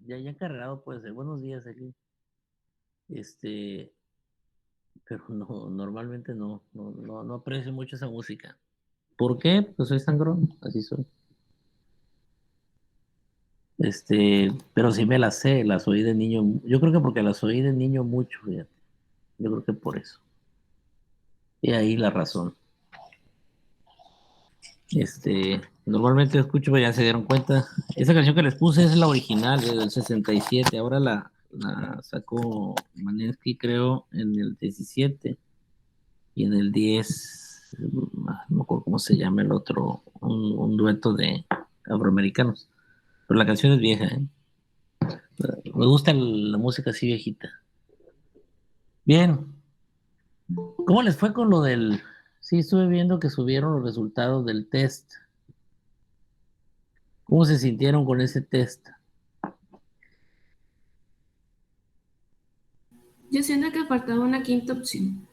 ya encarregado puede ser. Buenos días, Eli. Este, pero no, normalmente no aprecio mucho esa música. ¿Por qué? Pues soy sangrón, así soy. Pero sí me las sé, las oí de niño. Yo creo que porque las oí de niño mucho, fíjate. Yo creo que por eso. Y ahí la razón. Normalmente escucho, ya se dieron cuenta. Esa canción que les puse es la original del 67. Ahora la sacó Manesky, creo, en el 17. Y en el 10 no me acuerdo cómo se llama el otro, un dueto de afroamericanos. Pero la canción es vieja, ¿eh? Me gusta la música así viejita. Bien, ¿cómo les fue con lo del... Sí, estuve viendo que subieron los resultados del test. ¿Cómo se sintieron con ese test? Yo siento que faltaba una quinta opción.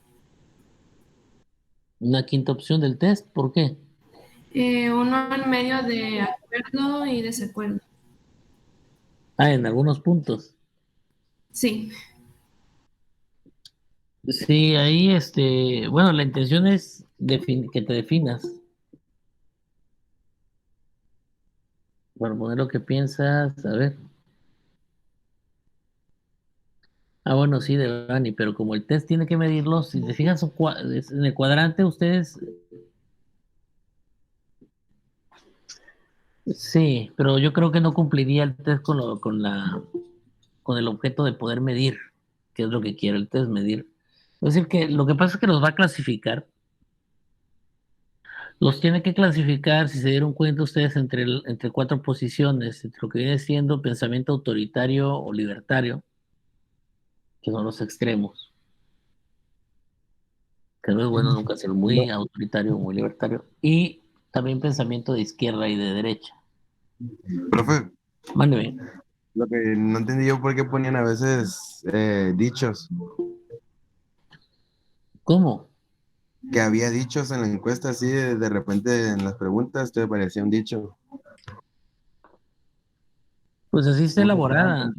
Una quinta opción del test, ¿por qué? Uno en medio de acuerdo y desacuerdo. Ah, en algunos puntos. Sí, Sí, ahí, bueno, la intención es que te definas, para poner lo que piensas, a ver. Ah, bueno, sí, de Bani, pero como el test tiene que medirlos, si te fijas en el cuadrante, ustedes, sí, pero yo creo que no cumpliría el test con el objeto de poder medir, que es lo que quiere el test, medir. Es decir, que lo que pasa es que los va a clasificar, los tiene que clasificar, si se dieron cuenta ustedes, entre cuatro posiciones, entre lo que viene siendo pensamiento autoritario o libertario, que son los extremos, que no es bueno nunca ser muy No, autoritario o muy libertario, y también pensamiento de izquierda y de derecha. profe, Mándeme. lo que no entendí yo por qué ponían a veces dichos, ¿Cómo? que había dichos en la encuesta así de repente en las preguntas te parecía un dicho. Pues así está No sé qué era, elaborada.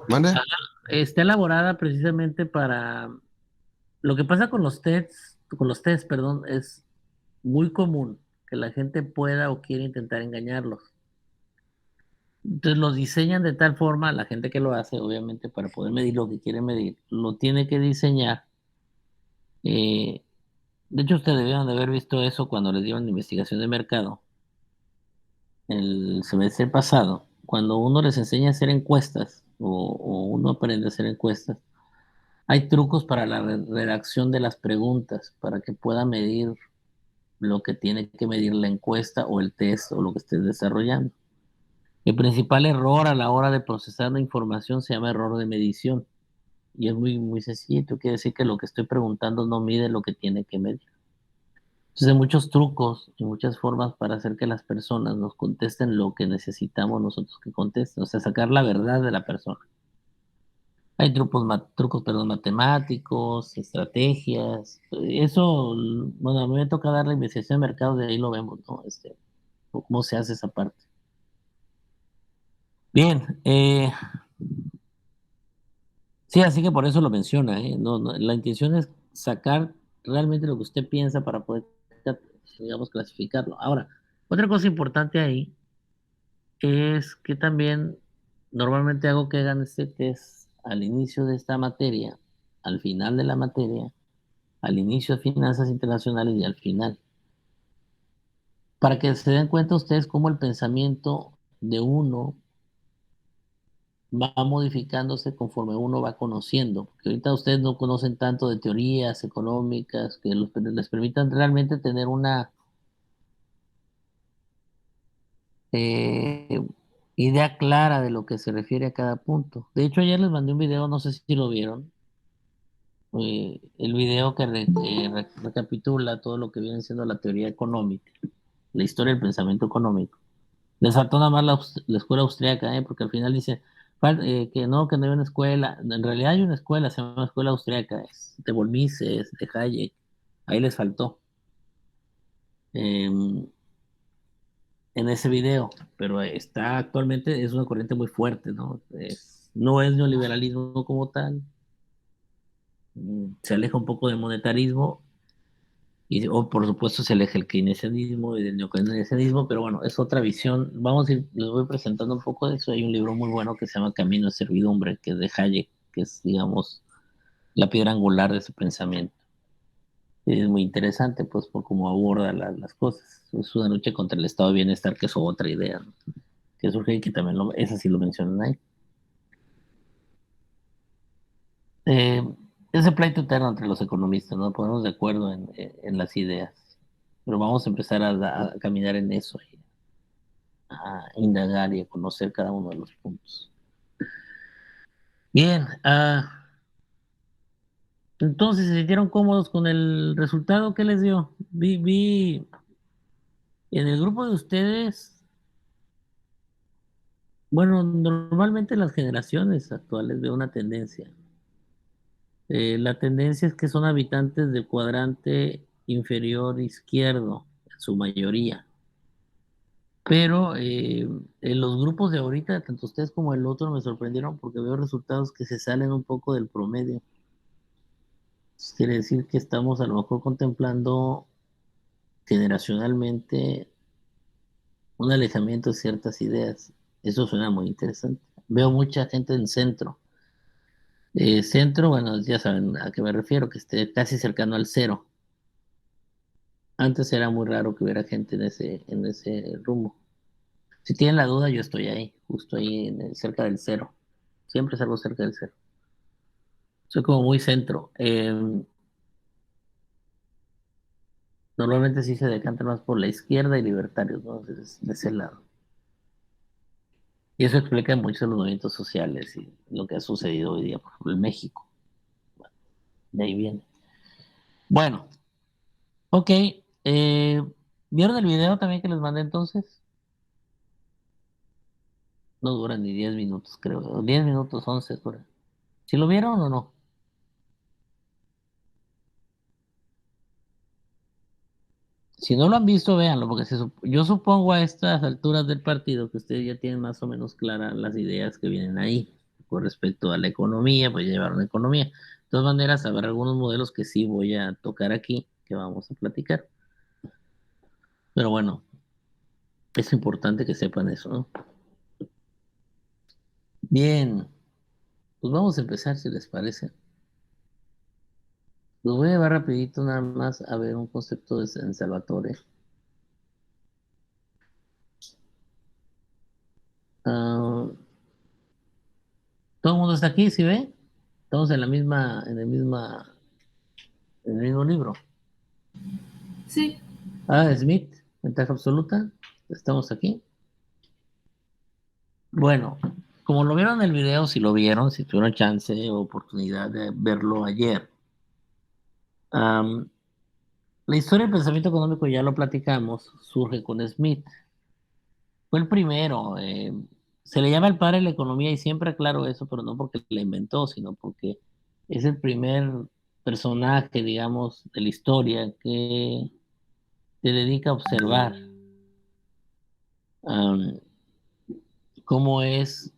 ¿mande? Está elaborada precisamente para... Lo que pasa con los tests, perdón, es muy común que la gente pueda o quiera intentar engañarlos. Entonces los diseñan de tal forma, la gente que lo hace, obviamente, para poder medir lo que quiere medir, lo tiene que diseñar. eh, de hecho, ustedes debieron de haber visto eso cuando les dieron investigación de mercado el semestre pasado. Cuando uno les enseña a hacer encuestas o uno aprende a hacer encuestas, hay trucos para la redacción de las preguntas, para que pueda medir lo que tiene que medir la encuesta o el test o lo que estés desarrollando. El principal error a la hora de procesar la información se llama error de medición y es muy sencillo. Quiere decir que lo que estoy preguntando no mide lo que tiene que medir. Entonces, hay muchos trucos y muchas formas para hacer que las personas nos contesten lo que necesitamos nosotros que contesten, o sea, sacar la verdad de la persona. Hay trucos, perdón, matemáticos, estrategias. Eso, bueno, a mí me toca dar la investigación de mercado, de ahí lo vemos, ¿no? Cómo se hace esa parte. Bien, sí, así que por eso lo menciona, ¿eh? La intención es sacar realmente lo que usted piensa para poder, digamos, clasificarlo. Ahora, otra cosa importante ahí es que también normalmente hago que hagan este test al inicio de esta materia, al final de la materia, al inicio de finanzas internacionales y al final, para que se den cuenta ustedes cómo el pensamiento de uno va modificándose conforme uno va conociendo, porque ahorita ustedes no conocen tanto de teorías económicas que les permitan realmente tener una eh, idea clara de lo que se refiere a cada punto. De hecho, ayer les mandé un video, no sé si lo vieron, el video que recapitula todo lo que viene siendo la teoría económica, la historia del pensamiento económico. Les faltó nada más la escuela austríaca, porque al final dice que no hay una escuela. En realidad hay una escuela, se llama escuela austríaca, es de Mises, de Hayek. Ahí les faltó. Eh, en ese video, pero está actualmente, es una corriente muy fuerte, ¿no? No es neoliberalismo como tal, se aleja un poco del monetarismo, o por supuesto se aleja el keynesianismo y del neokeynesianismo, pero bueno, es otra visión. Vamos a ir, les voy presentando un poco de eso. Hay un libro muy bueno que se llama Camino de Servidumbre, que es de Hayek, que es, digamos, la piedra angular de ese pensamiento. Y es muy interesante, pues, por cómo aborda las cosas. Es una lucha contra el estado de bienestar, que es otra idea, ¿no? Que surge y que también esa sí lo mencionan ahí. Eh, Ese pleito eterno entre los economistas, no ponemos de acuerdo en las ideas, pero vamos a empezar a caminar en eso, y a indagar y a conocer cada uno de los puntos. Bien, entonces se sintieron cómodos con el resultado que les dio. Vi en el grupo de ustedes, bueno, normalmente las generaciones actuales veo una tendencia. La tendencia es que son habitantes del cuadrante inferior izquierdo, en su mayoría. Pero en los grupos de ahorita, tanto ustedes como el otro, me sorprendieron porque veo resultados que se salen un poco del promedio. Quiere decir que estamos a lo mejor contemplando generacionalmente un alejamiento de ciertas ideas. Eso suena muy interesante. Veo mucha gente en centro. Centro, bueno, ya saben a qué me refiero, que esté casi cercano al cero. Antes era muy raro que hubiera gente en ese rumbo. Si tienen la duda, yo estoy ahí, justo ahí cerca del cero. Siempre salgo cerca del cero. Soy como muy centro. Normalmente sí se decantan más por la izquierda y libertarios, ¿no? De ese lado. Y eso explica muchos de los movimientos sociales y lo que ha sucedido hoy día, por ejemplo, en México. De ahí viene. Bueno, ok. ¿Vieron el video también que les mandé entonces? No dura ni 10 minutos, creo. 10 minutos, 11 dura. ¿Sí lo vieron o no? Si no lo han visto, véanlo, porque yo supongo a estas alturas del partido que ustedes ya tienen más o menos claras las ideas que vienen ahí. Con respecto a la economía, pues llevaron economía. De todas maneras, habrá algunos modelos que sí voy a tocar aquí, que vamos a platicar. Pero bueno, es importante que sepan eso, ¿no? Bien, pues vamos a empezar, si les parece. Los voy a llevar rapidito nada más a ver un concepto de San Salvatore. Ah, todo el mundo está aquí, ¿sí ve? Estamos en la misma, en el mismo libro. Sí, Smith, ventaja absoluta. Estamos aquí. Bueno, como lo vieron en el video, si lo vieron, si tuvieron chance o oportunidad de verlo ayer, am, la historia del pensamiento económico ya lo platicamos, surge con Smith. Fue el primero. Se le llama el padre de la economía y siempre aclaro eso, pero no porque la inventó, sino porque es el primer personaje, digamos, de la historia que se dedica a observar am, cómo es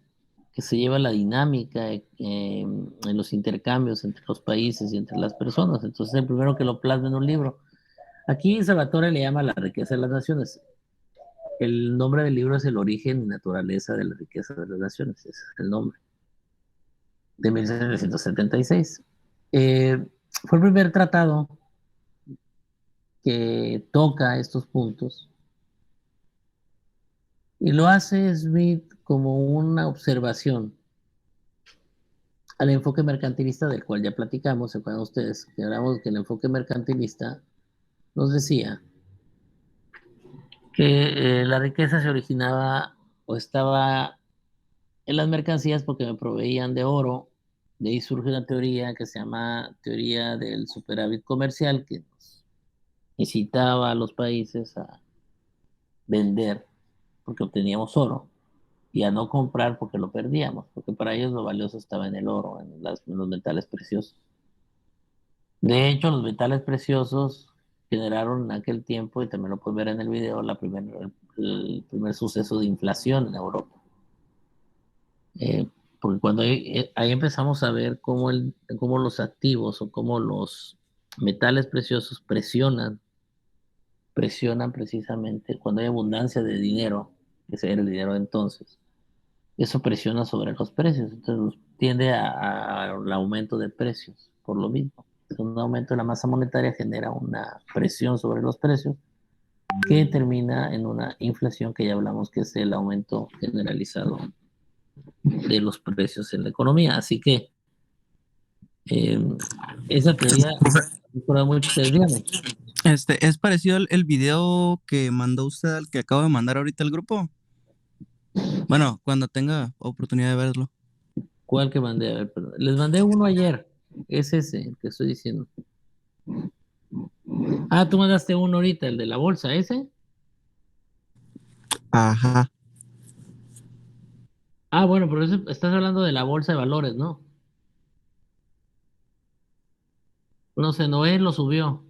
que se lleva la dinámica en los intercambios entre los países y entre las personas. Entonces, el primero que lo plasma en un libro. Aquí Salvatore le llama La riqueza de las naciones. El nombre del libro es El origen y naturaleza de la riqueza de las naciones. Ese es el nombre. De 1776. Fue el primer tratado que toca estos puntos y lo hace Smith como una observación al enfoque mercantilista del cual ya platicamos. ¿Se acuerdan ustedes? Que hablamos que el enfoque mercantilista nos decía que la riqueza se originaba o estaba en las mercancías porque me proveían de oro. De ahí surge una teoría que se llama teoría del superávit comercial, que nos incitaba a los países a vender porque obteníamos oro y a no comprar porque lo perdíamos, porque para ellos lo valioso estaba en el oro, en los metales preciosos. De hecho, los metales preciosos generaron en aquel tiempo, y también lo puedes ver en el video, el primer suceso de inflación en Europa. Porque cuando ahí empezamos a ver cómo los activos o cómo los metales preciosos presionan precisamente cuando hay abundancia de dinero, que ese era el dinero de entonces, eso presiona sobre los precios, entonces tiende al aumento de precios, por lo mismo. Un aumento de la masa monetaria genera una presión sobre los precios que termina en una inflación que ya hablamos que es el aumento generalizado de los precios en la economía. Así que eh, esa teoría recuerda mucho que dígame, ¿Es parecido el video que mandó usted al que acabo de mandar ahorita al grupo? Bueno, cuando tenga oportunidad de verlo. ¿cuál que mandé? A ver, perdón. Les mandé uno ayer, es ese el que estoy diciendo. Ah, tú mandaste uno ahorita, el de la bolsa, ese. Ajá. Ah, bueno, pero estás hablando de la bolsa de valores, ¿no? No sé, Noé lo subió.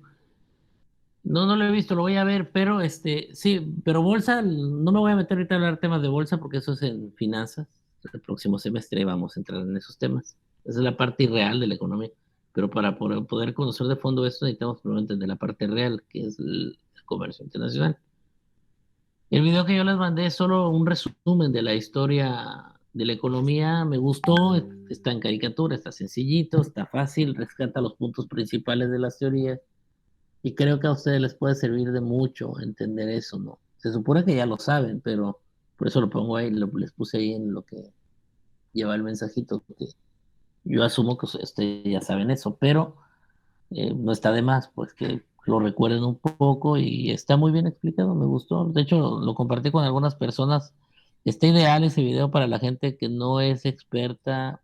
No, no lo he visto, lo voy a ver, pero sí, pero bolsa, no me voy a meter ahorita a hablar temas de bolsa porque eso es en finanzas. El próximo semestre vamos a entrar en esos temas. Esa es la parte irreal de la economía. Pero para poder conocer de fondo esto necesitamos primero entender la parte real, que es el comercio internacional. El video que yo les mandé es solo un resumen de la historia de la economía. Me gustó, está en caricatura, está sencillito, está fácil, rescata los puntos principales de las teorías. Y creo que a ustedes les puede servir de mucho entender eso, ¿no? Se supone que ya lo saben, pero por eso lo pongo ahí, les puse ahí en lo que lleva el mensajito, que yo asumo que ustedes ya saben eso, pero no está de más, pues que lo recuerden un poco y está muy bien explicado, me gustó. De hecho, lo compartí con algunas personas. Está ideal ese video para la gente que no es experta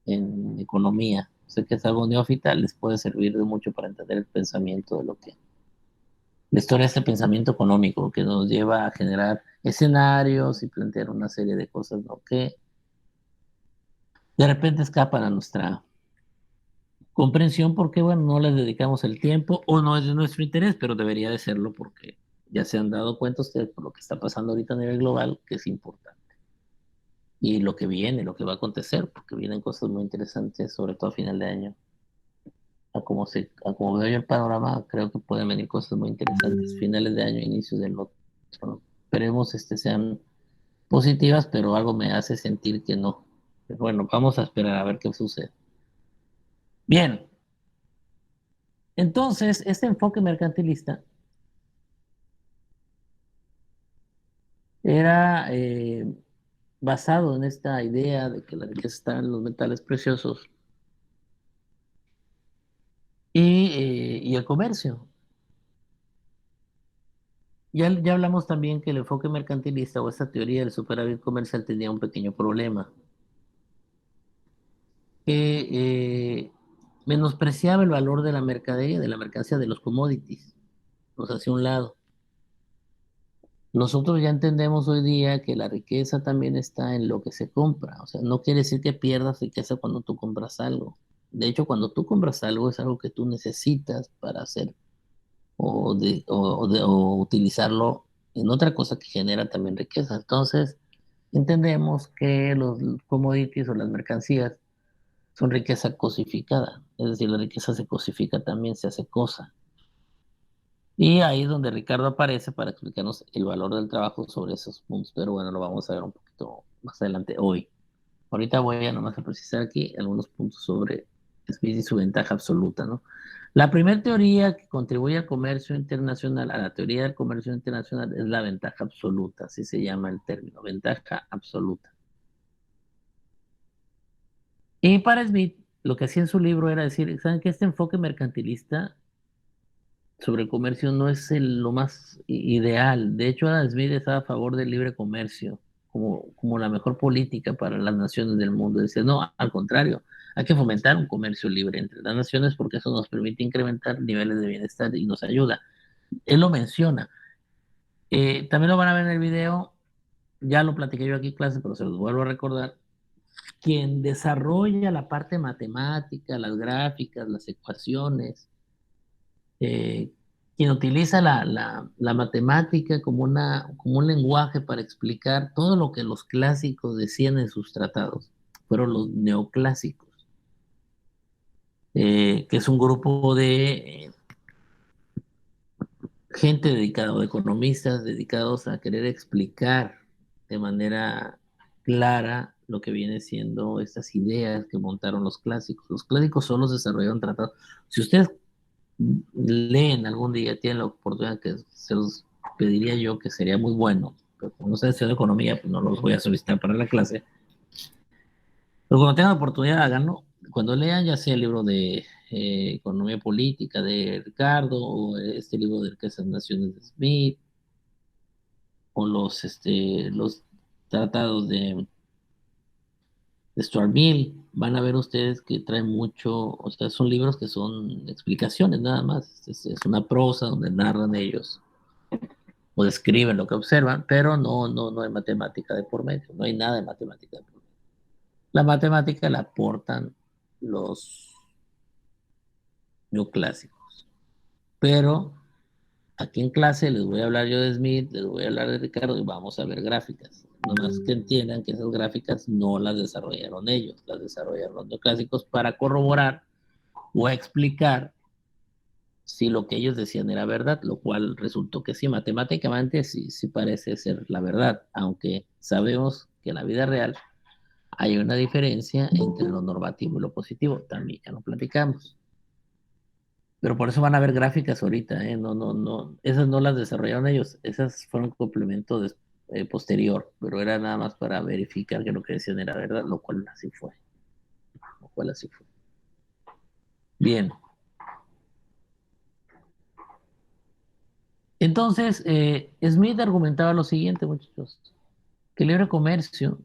en economía. Sé que es algo neófita, les puede servir de mucho para entender el pensamiento de lo que la historia es este pensamiento económico que nos lleva a generar escenarios y plantear una serie de cosas, ¿no? Que de repente escapan a nuestra comprensión porque, bueno, no les dedicamos el tiempo o no es de nuestro interés, pero debería de serlo porque ya se han dado cuenta ustedes por lo que está pasando ahorita a nivel global, que es importante. Y lo que viene, lo que va a acontecer, porque vienen cosas muy interesantes, sobre todo a final de año. A como veo yo el panorama, creo que pueden venir cosas muy interesantes, finales de año, inicios del otro. Bueno, esperemos sean positivas, pero algo me hace sentir que no. Pero bueno, vamos a esperar a ver qué sucede. Bien, entonces, este enfoque mercantilista era basado en esta idea de que la riqueza está en los metales preciosos y el comercio. Ya hablamos también que el enfoque mercantilista o esta teoría del superávit comercial tenía un pequeño problema, que menospreciaba el valor de la mercadería, de la mercancía, de los commodities, los hacia un lado. Nosotros ya entendemos hoy día que la riqueza también está en lo que se compra. O sea, no quiere decir que pierdas riqueza cuando tú compras algo. De hecho, cuando tú compras algo es algo que tú necesitas para hacer o utilizarlo en otra cosa que genera también riqueza. Entonces, entendemos que los commodities o las mercancías son riqueza cosificada. Es decir, la riqueza se cosifica también, se hace cosa. Y ahí es donde Ricardo aparece para explicarnos el valor del trabajo sobre esos puntos. Pero bueno, lo vamos a ver un poquito más adelante hoy. Ahorita voy a nomás a precisar aquí algunos puntos sobre Smith y su ventaja absoluta, ¿no? La primera teoría que contribuye al comercio internacional, a la teoría del comercio internacional, es la ventaja absoluta, así se llama el término, ventaja absoluta. Y para Smith, lo que hacía en su libro era decir, ¿saben qué? Este enfoque mercantilista sobre el comercio no es lo más ideal. De hecho, Adam Smith estaba a favor del libre comercio como la mejor política para las naciones del mundo. Dice, no, al contrario, hay que fomentar un comercio libre entre las naciones porque eso nos permite incrementar niveles de bienestar y nos ayuda. Él lo menciona. También lo van a ver en el video, ya lo platiqué yo aquí en clase, pero se los vuelvo a recordar. Quien desarrolla la parte matemática, las gráficas, las ecuaciones, eh, quien utiliza la matemática como como un lenguaje para explicar todo lo que los clásicos decían en sus tratados, fueron los neoclásicos, que es un grupo de gente dedicada, o de economistas dedicados a querer explicar de manera clara lo que viene siendo estas ideas que montaron los clásicos. Los clásicos solo desarrollaron tratados. Si ustedes leen algún día, tienen la oportunidad, que se los pediría yo, que sería muy bueno, pero como no sé de economía, pues no los voy a solicitar para la clase, pero cuando tengan la oportunidad, háganlo. Cuando lean ya sea el libro de Economía Política de Ricardo, o este libro de Riquezas Naciones de Smith, o los tratados de Stuart Mill, van a ver ustedes que traen mucho, o sea, son libros que son explicaciones nada más, es una prosa donde narran ellos o describen lo que observan, pero no hay matemática de por medio, no hay nada de matemática de por medio. La matemática la aportan los neoclásicos, pero aquí en clase les voy a hablar yo de Smith, les voy a hablar de Ricardo y vamos a ver gráficas. Nomás que entiendan que esas gráficas no las desarrollaron ellos, las desarrollaron los neoclásicos para corroborar o explicar si lo que ellos decían era verdad, lo cual resultó que sí, matemáticamente sí parece ser la verdad, aunque sabemos que en la vida real hay una diferencia entre lo normativo y lo positivo, también ya lo platicamos. Pero por eso van a ver gráficas ahorita, ¿eh? No, esas no las desarrollaron ellos, esas fueron complemento posterior, pero era nada más para verificar que lo que decían era verdad, lo cual así fue. Lo cual así fue. Bien. Entonces, Smith argumentaba lo siguiente, muchachos, que el libre comercio,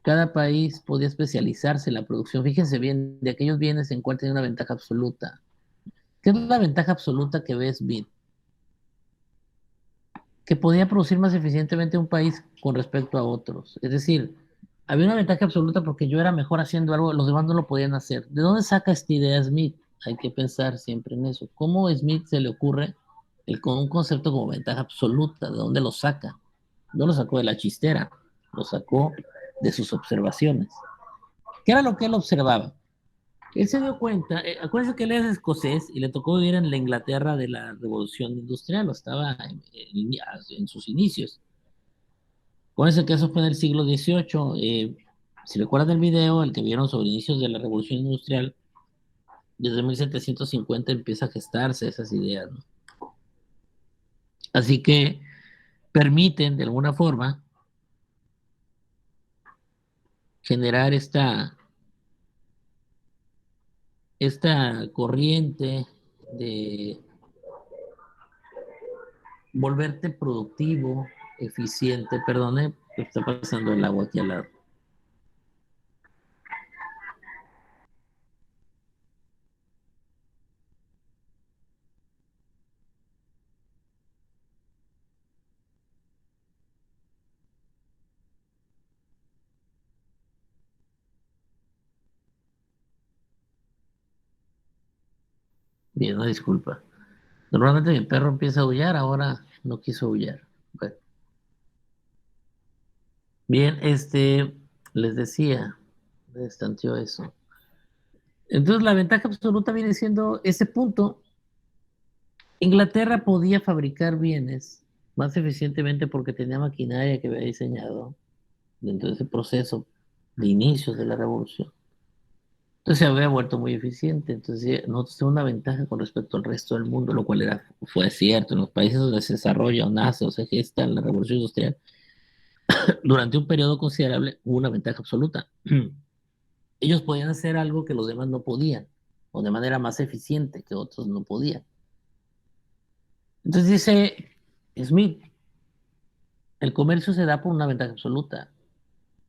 cada país podía especializarse en la producción. Fíjense bien, de aquellos bienes en cual tenía una ventaja absoluta. ¿Qué es la ventaja absoluta que ve Smith? Que podía producir más eficientemente un país con respecto a otros. Es decir, había una ventaja absoluta porque yo era mejor haciendo algo, los demás no lo podían hacer. ¿De dónde saca esta idea Smith? Hay que pensar siempre en eso. ¿Cómo a Smith se le ocurre con un concepto como ventaja absoluta? ¿De dónde lo saca? No lo sacó de la chistera, lo sacó de sus observaciones. ¿Qué era lo que él observaba? Él se dio cuenta, acuérdense que él es escocés y le tocó vivir en la Inglaterra de la Revolución Industrial, o estaba en sus inicios. Acuérdense que eso fue en el siglo XVIII. Si recuerdan el video, el que vieron sobre inicios de la Revolución Industrial, desde 1750 empieza a gestarse esas ideas, ¿no? Así que permiten, de alguna forma, generar esta corriente de volverte productivo, eficiente. Perdone, está pasando el agua aquí al lado. Bien, no disculpa. Normalmente mi perro empieza a aullar, ahora no quiso aullar. Bueno. Bien, les decía, me estanteó eso. Entonces la ventaja absoluta viene siendo ese punto. Inglaterra podía fabricar bienes más eficientemente porque tenía maquinaria que había diseñado dentro de ese proceso de inicios de la revolución. Entonces se había vuelto muy eficiente. Entonces nosotros tenemos una ventaja con respecto al resto del mundo, lo cual fue cierto. En los países donde se desarrolla o nace o se gesta la revolución industrial, durante un periodo considerable hubo una ventaja absoluta. Ellos podían hacer algo que los demás no podían, o de manera más eficiente que otros no podían. Entonces dice Smith, el comercio se da por una ventaja absoluta.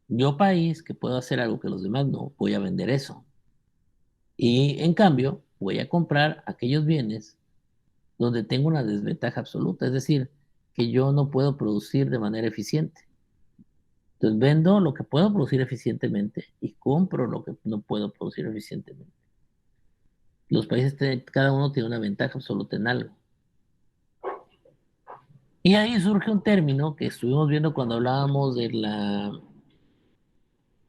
Yo, país que puedo hacer algo que los demás no, voy a vender eso. Y en cambio, voy a comprar aquellos bienes donde tengo una desventaja absoluta, es decir, que yo no puedo producir de manera eficiente. Entonces vendo lo que puedo producir eficientemente y compro lo que no puedo producir eficientemente. Los países, cada uno tiene una ventaja absoluta en algo. Y ahí surge un término que estuvimos viendo cuando hablábamos de la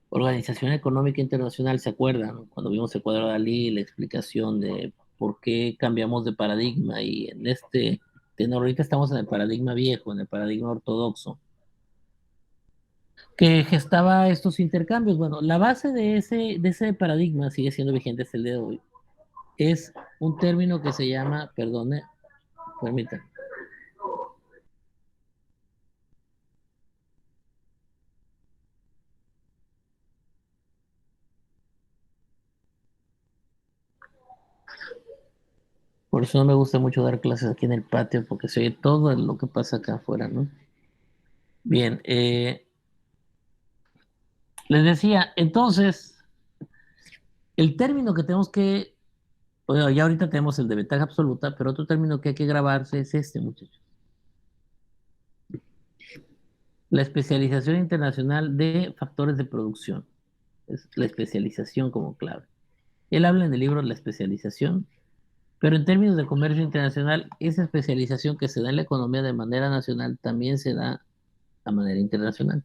Organización Económica Internacional, ¿se acuerdan? Cuando vimos el cuadro de Dalí, la explicación de por qué cambiamos de paradigma y en ahorita estamos en el paradigma viejo, en el paradigma ortodoxo, que gestaba estos intercambios. Bueno, la base de ese paradigma sigue siendo vigente hasta el día de hoy. Es un término que se llama, perdone, permítanme. Por eso no me gusta mucho dar clases aquí en el patio, porque se oye todo lo que pasa acá afuera, ¿no? Bien, les decía, entonces, el término que tenemos que, bueno, ya ahorita tenemos el de ventaja absoluta, pero otro término que hay que grabarse es este, muchachos. La especialización internacional de factores de producción. Es la especialización como clave. Él habla en el libro La especialización, pero en términos de comercio internacional, esa especialización que se da en la economía de manera nacional también se da a manera internacional.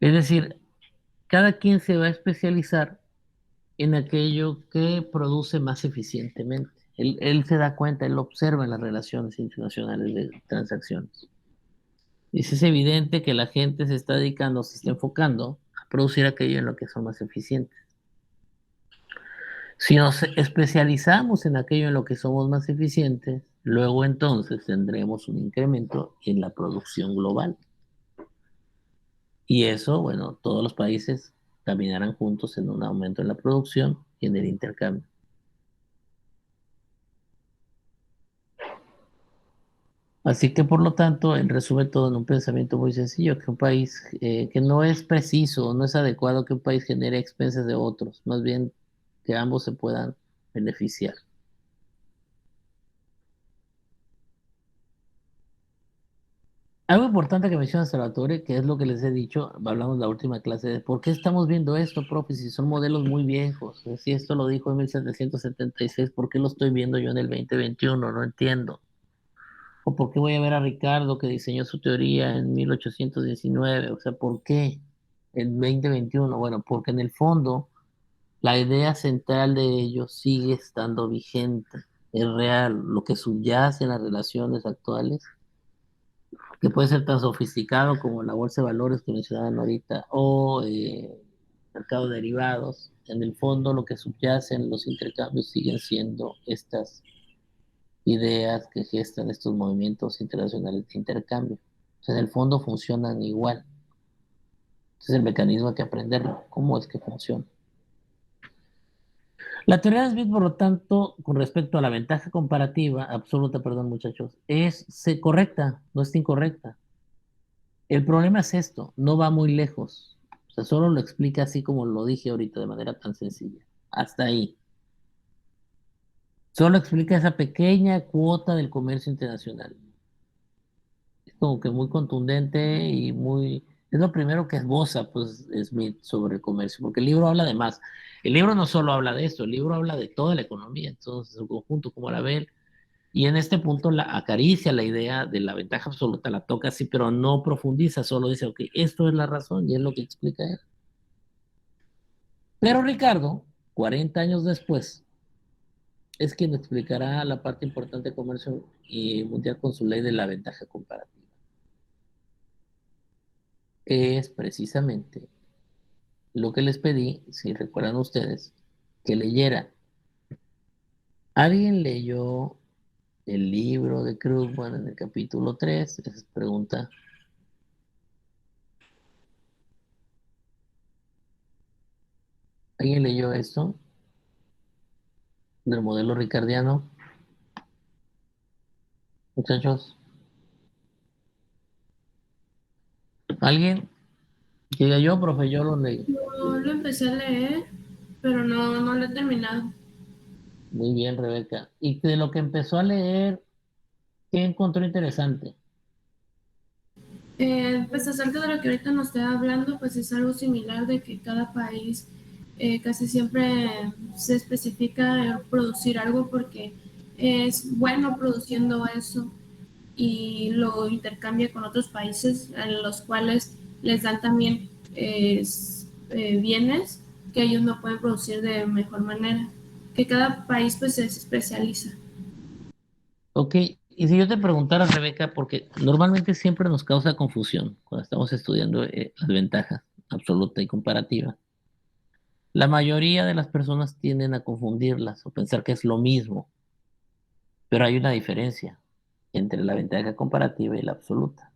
Es decir, cada quien se va a especializar en aquello que produce más eficientemente. Él se da cuenta, él observa en las relaciones internacionales de transacciones. Es evidente que la gente se está dedicando, se está enfocando a producir aquello en lo que son más eficientes. Si nos especializamos en aquello en lo que somos más eficientes, luego entonces tendremos un incremento en la producción global. Y eso, bueno, todos los países caminarán juntos en un aumento en la producción y en el intercambio. Así que, por lo tanto, él resume todo en un pensamiento muy sencillo, que un país que no es preciso, no es adecuado que un país genere expensas de otros, más bien que ambos se puedan beneficiar. Algo importante que menciona Salvatore, que es lo que les he dicho, hablamos de la última clase, de por qué estamos viendo esto, profe, si son modelos muy viejos. Si esto lo dijo en 1776, ¿por qué lo estoy viendo yo en el 2021? No entiendo. ¿O por qué voy a ver a Ricardo que diseñó su teoría en 1819? O sea, ¿por qué en 2021? Bueno, porque en el fondo la idea central de ellos sigue estando vigente, es real. Lo que subyace en las relaciones actuales, que puede ser tan sofisticado como la bolsa de valores que mencionaban ahorita, o mercado de derivados, en el fondo lo que subyace en los intercambios siguen siendo estas ideas que gestan estos movimientos internacionales de intercambio. O sea, en el fondo funcionan igual. Entonces el mecanismo hay que aprenderlo. ¿Cómo es que funciona? La teoría de Smith, por lo tanto, con respecto a la ventaja comparativa, absoluta, perdón, muchachos, es correcta, no es incorrecta. El problema es esto, no va muy lejos. O sea, solo lo explica así como lo dije ahorita, de manera tan sencilla. Hasta ahí. Solo explica esa pequeña cuota del comercio internacional. Es como que muy contundente y muy... Es lo primero que esboza, pues, Smith sobre el comercio, porque el libro habla de más. El libro no solo habla de esto, el libro habla de toda la economía, entonces, en su conjunto, como la ve él. Y en este punto la acaricia la idea de la ventaja absoluta, la toca así, pero no profundiza, solo dice, ok, esto es la razón y es lo que explica él. Pero Ricardo, 40 años después, es quien explicará la parte importante del comercio mundial con su ley de la ventaja comparativa, que es precisamente lo que les pedí, si recuerdan ustedes, que leyera. ¿Alguien leyó el libro de Krugman en el capítulo 3? Esa es pregunta. ¿Alguien leyó esto del modelo ricardiano? Muchachos, ¿alguien? Que diga yo, profe, yo lo leí. Yo lo empecé a leer, pero no lo he terminado. Muy bien, Rebeca. Y de lo que empezó a leer, ¿qué encontró interesante? Pues acerca de lo que ahorita nos está hablando, pues es algo similar de que cada país casi siempre se especifica producir algo porque es bueno produciendo eso y lo intercambia con otros países en los cuales les dan también bienes que ellos no pueden producir de mejor manera, que cada país pues se especializa. Ok, y si yo te preguntara, Rebeca, porque normalmente siempre nos causa confusión cuando estamos estudiando las ventajas absoluta y comparativa. La mayoría de las personas tienden a confundirlas o pensar que es lo mismo, pero hay una diferencia entre la ventaja comparativa y la absoluta.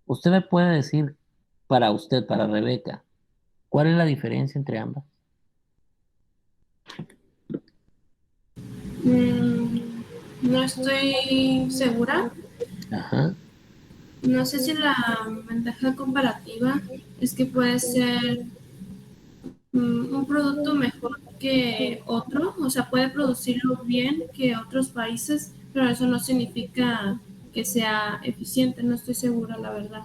¿Usted me puede decir, para usted, para Rebeca, cuál es la diferencia entre ambas? Mm, no estoy segura. Ajá, No sé si la ventaja comparativa es que puede ser un producto mejor que otro, o sea, puede producirlo bien que otros países, pero eso no significa que sea eficiente, no estoy segura, la verdad.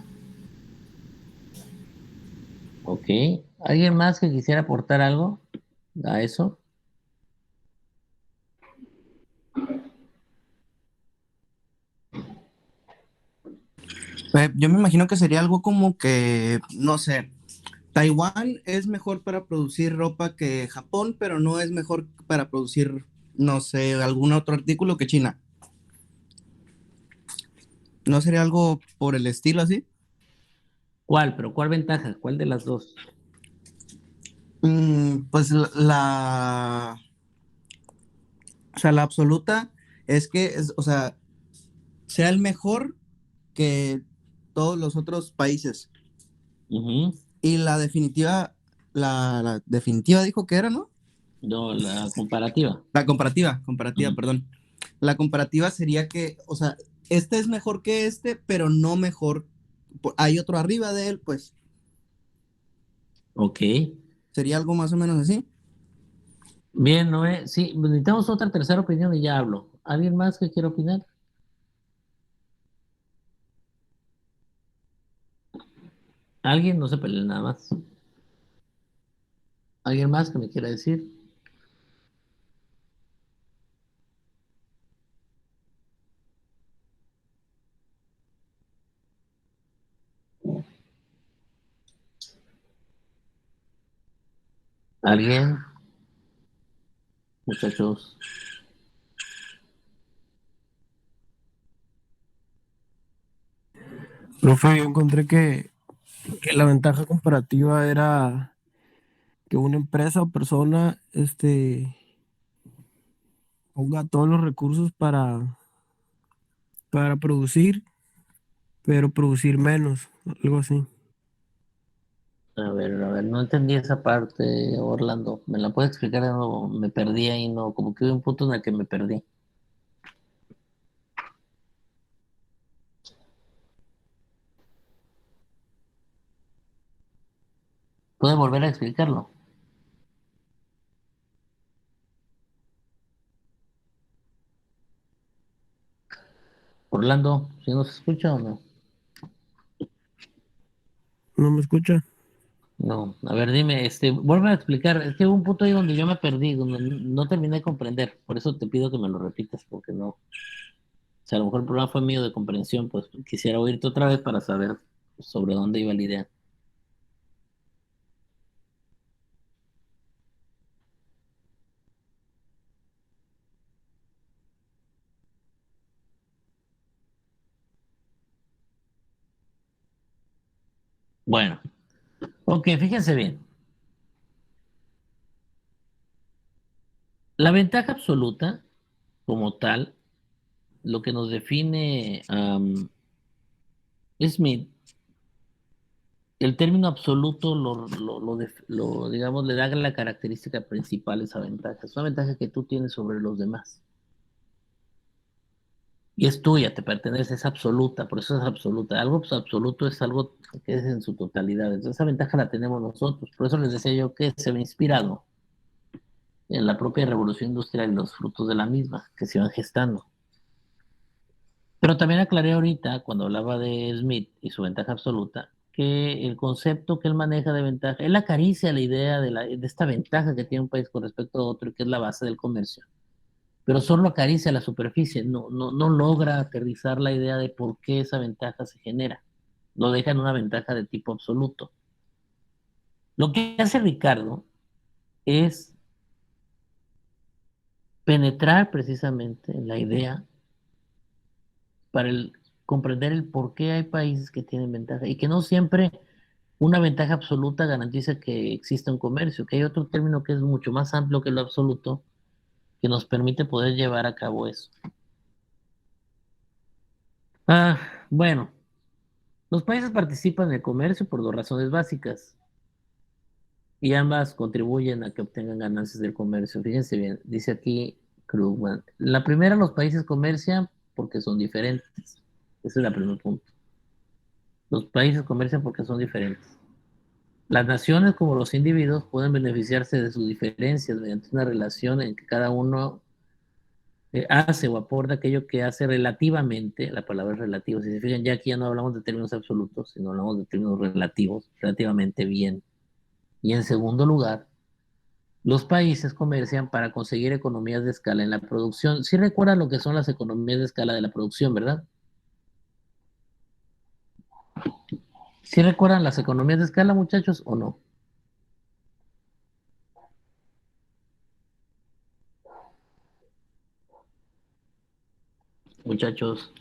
ok. ¿Alguien más que quisiera aportar algo a eso? Yo me imagino que sería algo como que, no sé, Taiwán es mejor para producir ropa que Japón, pero no es mejor para producir, no sé, algún otro artículo que China. ¿No sería algo por el estilo así? ¿Cuál? ¿Pero cuál ventaja? ¿Cuál de las dos? Pues o sea, la absoluta es que, o sea, sea el mejor que todos los otros países. Ujú. Y la definitiva, la definitiva dijo que era, ¿no? No, la comparativa. La comparativa, Ujú. perdón. La comparativa sería que, o sea, este es mejor que este, pero no mejor. Hay otro arriba de él, pues Ok. sería algo más o menos así. Bien, Noé. Sí, necesitamos otra tercera opinión y ya hablo. ¿Alguien más que quiera opinar? ¿Alguien? No se peleen nada más. ¿Alguien más que me quiera decir? ¿Alguien? Muchachos. Profe, yo encontré que la ventaja comparativa era que una empresa o persona ponga todos los recursos para producir, pero producir menos, algo así. A ver, no entendí esa parte, Orlando. ¿Me la puedes explicar de nuevo? Me perdí ahí, no, como que hubo un punto en el que me perdí. ¿Puede volver a explicarlo? Orlando, ¿sí nos escucha o no? ¿No me escucha? No, a ver, dime, vuelve a explicar. Es que hubo un punto ahí donde yo me perdí, donde no terminé de comprender. Por eso te pido que me lo repitas, porque no. O sea, a lo mejor el problema fue mío de comprensión, pues quisiera oírte otra vez para saber sobre dónde iba la idea. Bueno, ok, fíjense bien. La ventaja absoluta, como tal, lo que nos define Smith, el término absoluto digamos, le da la característica principal a esa ventaja. Es una ventaja que tú tienes sobre los demás. Y es tuya, te pertenece, es absoluta, por eso es absoluta. Algo pues, absoluto es algo que es en su totalidad. Entonces, esa ventaja la tenemos nosotros. Por eso les decía yo que se ve inspirado en la propia revolución industrial y los frutos de la misma que se iban gestando. Pero también aclaré ahorita, cuando hablaba de Smith y su ventaja absoluta, que el concepto que él maneja de ventaja, él acaricia la idea de esta ventaja que tiene un país con respecto a otro y que es la base del comercio. pero solo acaricia la superficie, no logra aterrizar la idea de por qué esa ventaja se genera. Lo deja en una ventaja de tipo absoluto. Lo que hace Ricardo es penetrar precisamente en la idea para comprender el por qué hay países que tienen ventaja y que no siempre una ventaja absoluta garantiza que exista un comercio, que hay otro término que es mucho más amplio que lo absoluto, que nos permite poder llevar a cabo eso. Bueno, los países participan en el comercio por dos razones básicas y ambas contribuyen a que obtengan ganancias del comercio. Fíjense bien, dice aquí Krugman. La primera, los países comercian porque son diferentes. Ese es el primer punto. Los países comercian porque son diferentes. Las naciones, como los individuos, pueden beneficiarse de sus diferencias mediante una relación en que cada uno hace o aporta aquello que hace relativamente, la palabra es relativo, si se fijan, ya aquí ya no hablamos de términos absolutos, sino hablamos de términos relativos, relativamente bien. Y en segundo lugar, los países comercian para conseguir economías de escala en la producción. Sí recuerdan lo que son las economías de escala de la producción, ¿verdad? ¿Sí recuerdan las economías de escala, muchachos, o no? Muchachos,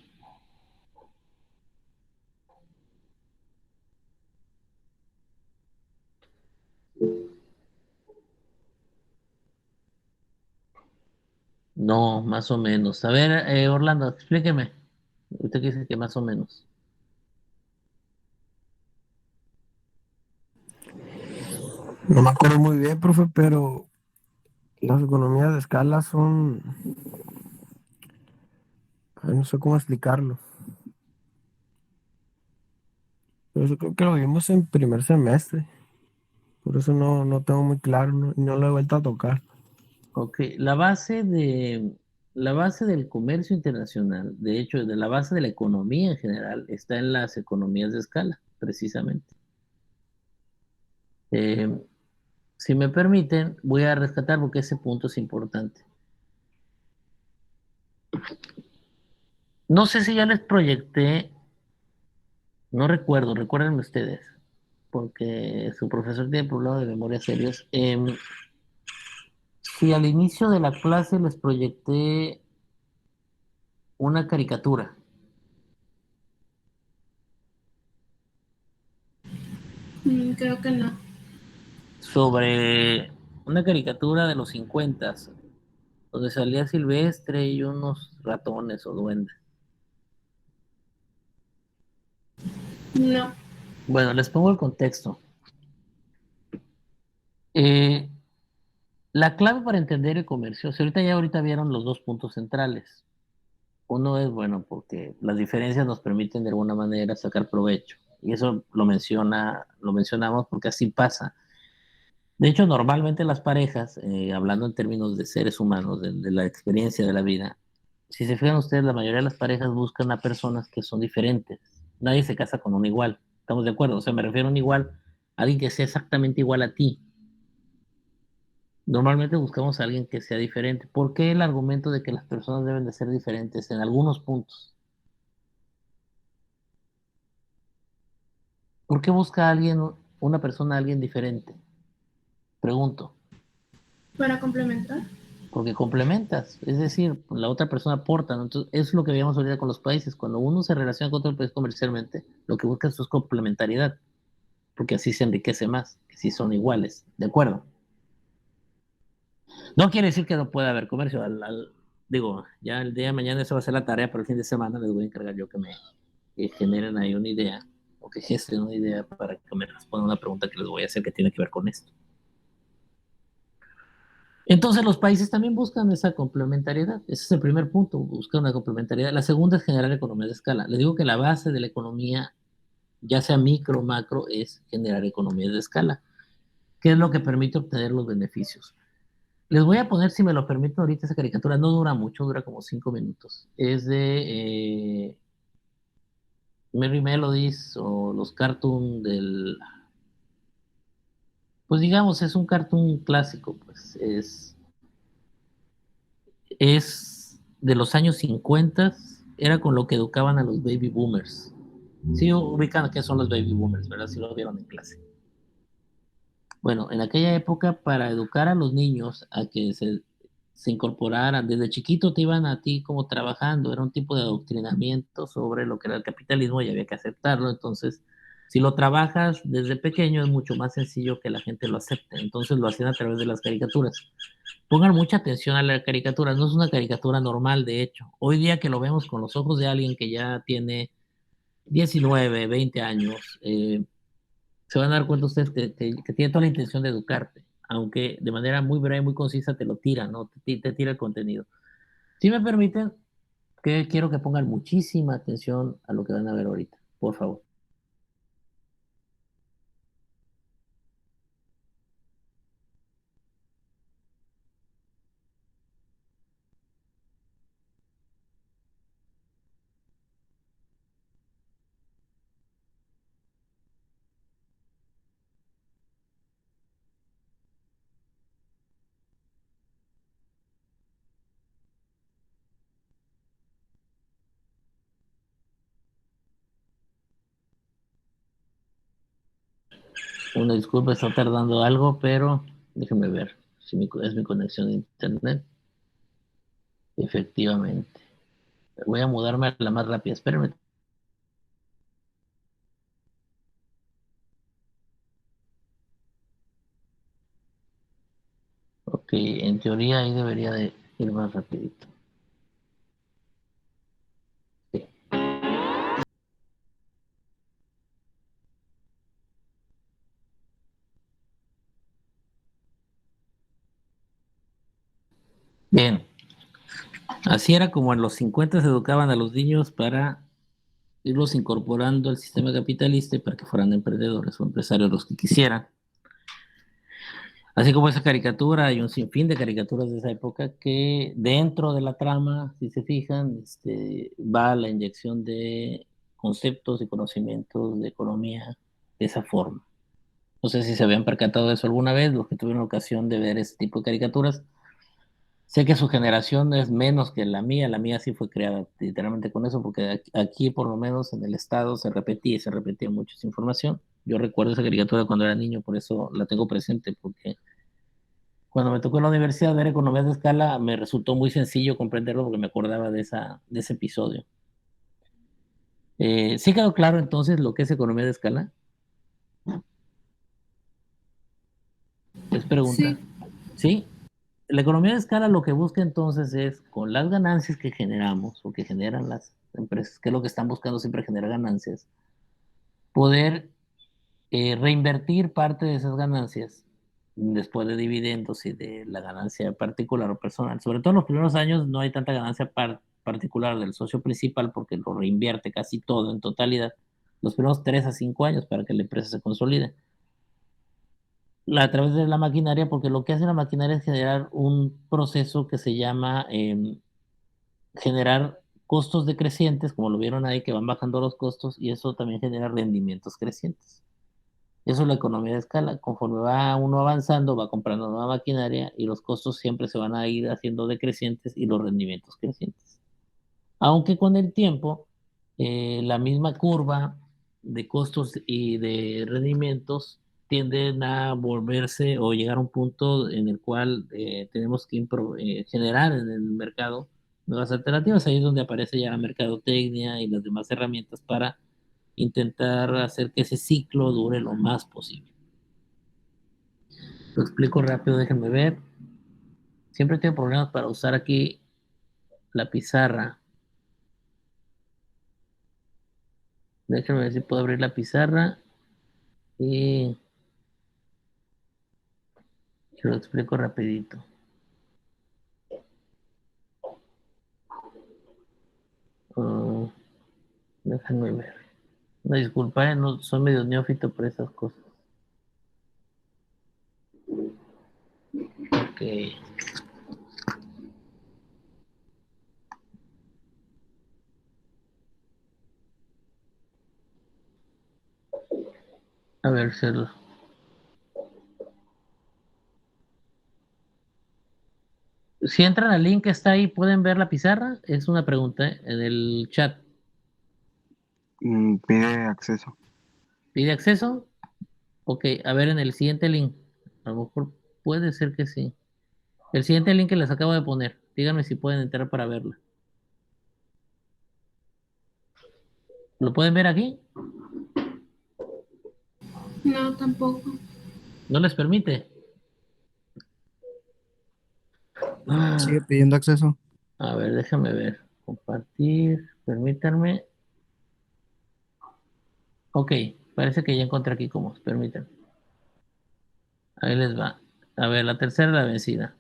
no, más o menos. A ver, Orlando, explíqueme. Usted que dice que más o menos. No me acuerdo muy bien, profe, pero las economías de escala son, ay, no sé cómo explicarlo. Pero eso creo que lo vimos en primer semestre. Por eso no tengo muy claro, y no lo he vuelto a tocar. Ok, la base del comercio internacional, de hecho, de la base de la economía en general, está en las economías de escala, precisamente. Eh, si me permiten, voy a rescatar porque ese punto es importante. No sé si ya les proyecté, no recuerdo, recuérdenme ustedes, porque su profesor tiene problemas de memoria serios. Si al inicio de la clase les proyecté una caricatura Creo que no. sobre una caricatura de los 50, donde salía Silvestre y unos ratones o duendes. No. Bueno, les pongo el contexto. Eh, la clave para entender el comercio, si ahorita vieron los dos puntos centrales. Uno es, bueno, porque las diferencias nos permiten de alguna manera sacar provecho. Y eso lo mencionamos porque así pasa. De hecho, normalmente las parejas, hablando en términos de seres humanos, de la experiencia de la vida, si se fijan ustedes, la mayoría de las parejas buscan a personas que son diferentes. Nadie se casa con un igual. ¿Estamos de acuerdo? O sea, me refiero a un igual, alguien que sea exactamente igual a ti. Normalmente buscamos a alguien que sea diferente. ¿Por qué el argumento de que las personas deben de ser diferentes en algunos puntos? ¿Por qué busca a alguien, una persona a alguien diferente? Pregunto. Para complementar. Porque complementas, es decir, la otra persona aporta, ¿no? Entonces, es lo que veíamos ahorita con los países. Cuando uno se relaciona con otro país comercialmente, lo que busca es su complementariedad, porque así se enriquece más, que si son iguales, ¿de acuerdo? No quiere decir que no pueda haber comercio, digo, ya el día de mañana eso va a ser la tarea, pero el fin de semana les voy a encargar yo que generen ahí una idea, o que gesten una idea para que me respondan una pregunta que les voy a hacer que tiene que ver con esto. Entonces los países también buscan esa complementariedad. Ese es el primer punto, buscan una complementariedad. La segunda es generar economía de escala. Les digo que la base de la economía, ya sea micro o macro, es generar economías de escala, que es lo que permite obtener los beneficios. Les voy a poner, si me lo permiten, ahorita esa caricatura. No dura mucho, dura como 5 minutos. Es de Merry Melodies o los cartoon pues digamos, es un cartoon clásico, pues es es de los años 50, era con lo que educaban a los baby boomers. Sí ubican qué son los baby boomers, ¿verdad? Sí lo vieron en clase. Bueno, en aquella época, para educar a los niños a que se incorporaran, desde chiquito te iban a ti como trabajando, era un tipo de adoctrinamiento sobre lo que era el capitalismo y había que aceptarlo. Entonces, si lo trabajas desde pequeño es mucho más sencillo que la gente lo acepte. Entonces lo hacían a través de las caricaturas. Pongan mucha atención a la caricatura, no es una caricatura normal, de hecho. Hoy día que lo vemos con los ojos de alguien que ya tiene 19, 20 años, se van a dar cuenta ustedes que tiene toda la intención de educarte, aunque de manera muy breve, muy concisa te lo tira, ¿no? Te tira el contenido. Si me permiten, que quiero que pongan muchísima atención a lo que van a ver ahorita, por favor. Una disculpa, está tardando algo, pero déjenme ver si es mi conexión de internet. Efectivamente. Voy a mudarme a la más rápida, espérenme. Ok, en teoría ahí debería de ir más rapidito. Sí. Bien, así era como en los 50 se educaban a los niños para irlos incorporando al sistema capitalista y para que fueran emprendedores o empresarios los que quisieran. Así como esa caricatura, hay un sinfín de caricaturas de esa época que dentro de la trama, si se fijan, va la inyección de conceptos y conocimientos de economía de esa forma. No sé si se habían percatado de eso alguna vez, los que tuvieron ocasión de ver ese tipo de caricaturas. Sé que su generación es menos que la mía sí fue creada literalmente con eso, porque aquí por lo menos en el estado se repetía y se repetía mucha esa información. Yo recuerdo esa caricatura cuando era niño, por eso la tengo presente, porque cuando me tocó en la universidad ver economías de escala, me resultó muy sencillo comprenderlo porque me acordaba de ese episodio. ¿Sí quedó claro entonces lo que es economía de escala? Es pregunta. Sí, ¿Sí? La economía de escala lo que busca entonces es, con las ganancias que generamos o que generan las empresas, que es lo que están buscando siempre generar ganancias, poder reinvertir parte de esas ganancias después de dividendos y de la ganancia particular o personal. Sobre todo en los primeros años no hay tanta ganancia particular del socio principal porque lo reinvierte casi todo en totalidad los primeros 3 a 5 años para que la empresa se consolide. A través de la maquinaria, porque lo que hace la maquinaria es generar un proceso que se llama generar costos decrecientes, como lo vieron ahí, que van bajando los costos, y eso también genera rendimientos crecientes. Eso es la economía de escala. Conforme va uno avanzando, va comprando nueva maquinaria y los costos siempre se van a ir haciendo decrecientes y los rendimientos crecientes. Aunque con el tiempo, la misma curva de costos y de rendimientos tienden a volverse o llegar a un punto en el cual tenemos que generar en el mercado nuevas alternativas. Ahí es donde aparece ya la mercadotecnia y las demás herramientas para intentar hacer que ese ciclo dure lo más posible. Lo explico rápido, déjenme ver. Siempre tengo problemas para usar aquí la pizarra. Déjenme ver si puedo abrir la pizarra y se lo explico rapidito. Uh, Déjenme ver. Una disculpa, no, soy medio neófito por esas cosas. Ok. A ver, Cerdo. Si entran al link que está ahí, ¿pueden ver la pizarra? Es una pregunta, en el chat. Pide acceso. ¿Pide acceso? Ok, a ver en el siguiente link. A lo mejor puede ser que sí. El siguiente link que les acabo de poner. Díganme si pueden entrar para verla. ¿Lo pueden ver aquí? No, tampoco. ¿No les permite? Sigue pidiendo acceso. A ver, déjame ver. Compartir, permítanme. Ok, parece que ya encontré aquí cómo. Permítanme. Ahí les va. A ver, la tercera la vencida.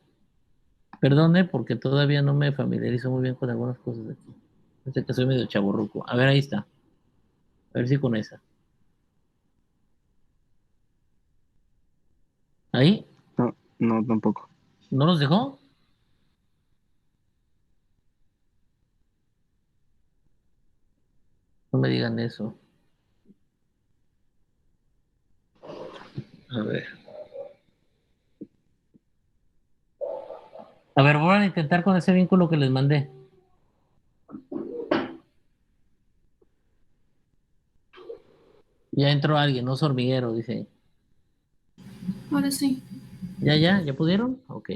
Perdone porque todavía no me familiarizo muy bien con algunas cosas de aquí. Sé que soy medio chaborruco. A ver, ahí está. A ver si con esa. Ahí, No, no, tampoco. ¿no los dejó? No me digan eso. A ver. A ver, voy a intentar con ese vínculo que les mandé. Ya entró alguien, no es hormiguero, dice. Ahora sí. ¿Ya pudieron? Ok,